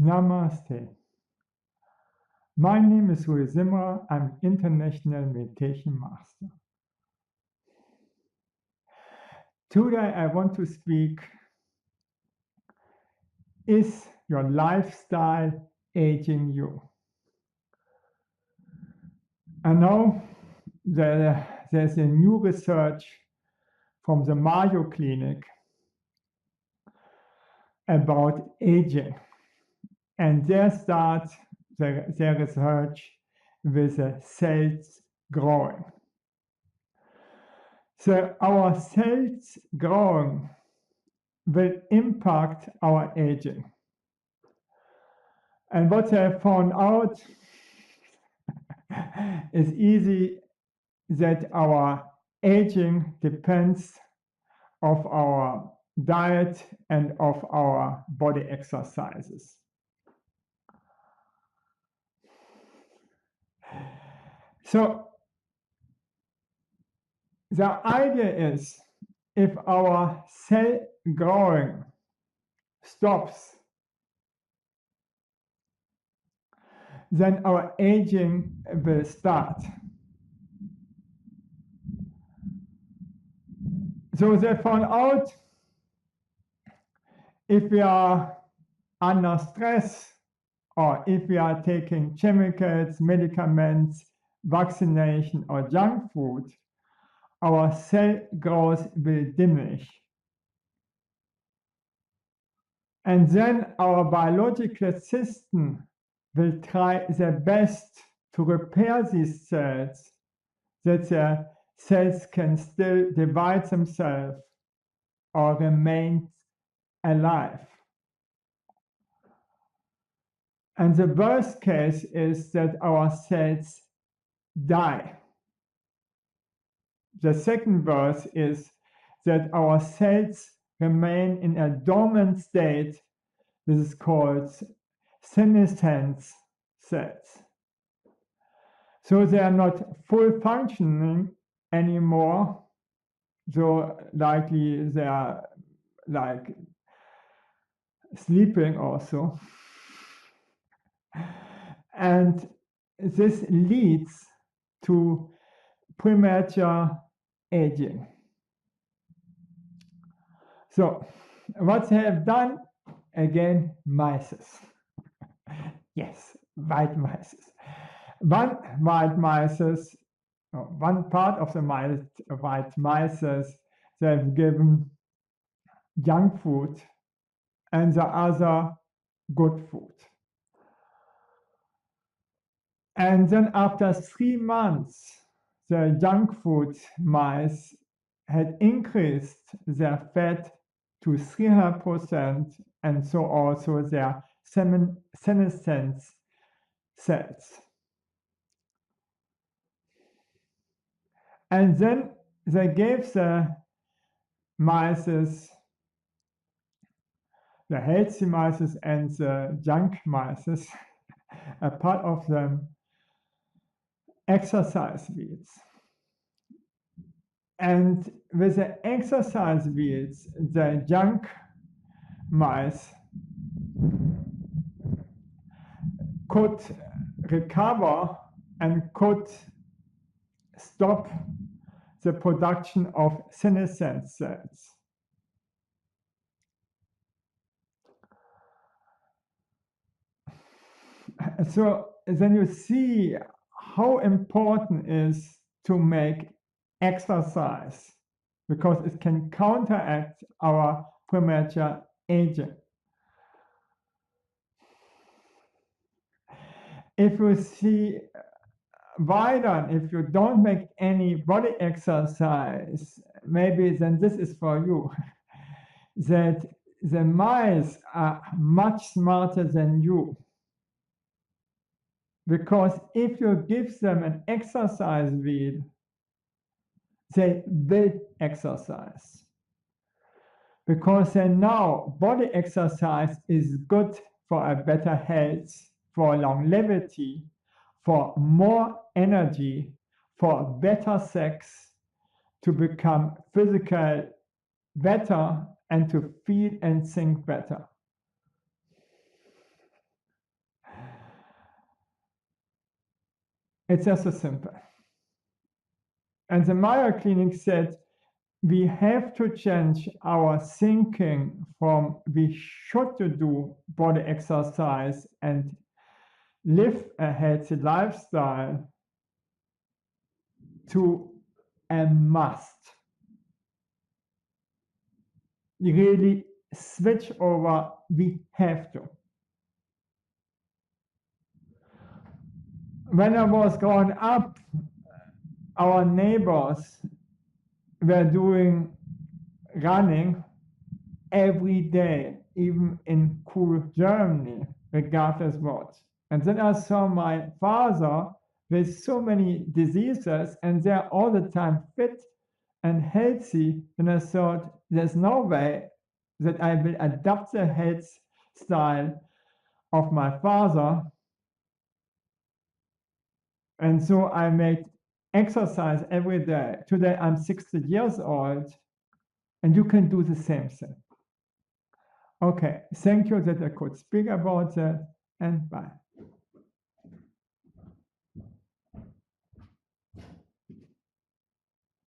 Namaste. My name is Rui Simra. I'm International Meditation Master. Today I want to speak, is your lifestyle aging you? I know there's a new research from the Mayo Clinic about aging. And they start their research with the cells growing. So our cells growing will impact our aging. And what they have found out is easy, that our aging depends of our diet and of our body exercises. So the idea is, if our cell growing stops, then our aging will start. So they found out, if we are under stress, or if we are taking chemicals, medicaments, vaccination, or junk food, our cell growth will diminish. And then our biological system will try their best to repair these cells, that the cells can still divide themselves or remain alive. And the worst case is that our cells die. The second worst is that our cells remain in a dormant state. This is called senescence cells. So they are not full functioning anymore. So likely they are like sleeping also. And this leads to premature aging. So what they have done, again, mice. Yes, white mice. One part of the white mice, they have given junk food, and the other good food. And then after 3 months, the junk food mice had increased their fat to 300%, and so also their senescence cells. And then they gave the mice, the healthy mice and the junk mice, a part of them, exercise wheels. And with the exercise wheels, the junk mice could recover and could stop the production of senescence cells. So then you see how important it is to make exercise, because it can counteract our premature aging. If you see wider, if you don't make any body exercise, maybe then this is for you, that the mice are much smarter than you. Because if you give them an exercise wheel, they will exercise. Because they know body exercise is good for a better health, for longevity, for more energy, for better sex, to become physical better, and to feel and think better. It's just so simple. And the Mayo Clinic said, we have to change our thinking from we should to do body exercise and live a healthy lifestyle to a must. We really switch over, we have to. When I was growing up, our neighbors were doing running every day, even in cool Germany, regardless what. And then I saw my father with so many diseases, and they're all the time fit and healthy. And I thought, there's no way that I will adopt the health style of my father. And so I made exercise every day. Today I'm 60 years old, and you can do the same thing. Okay, thank you that I could speak about that, and bye.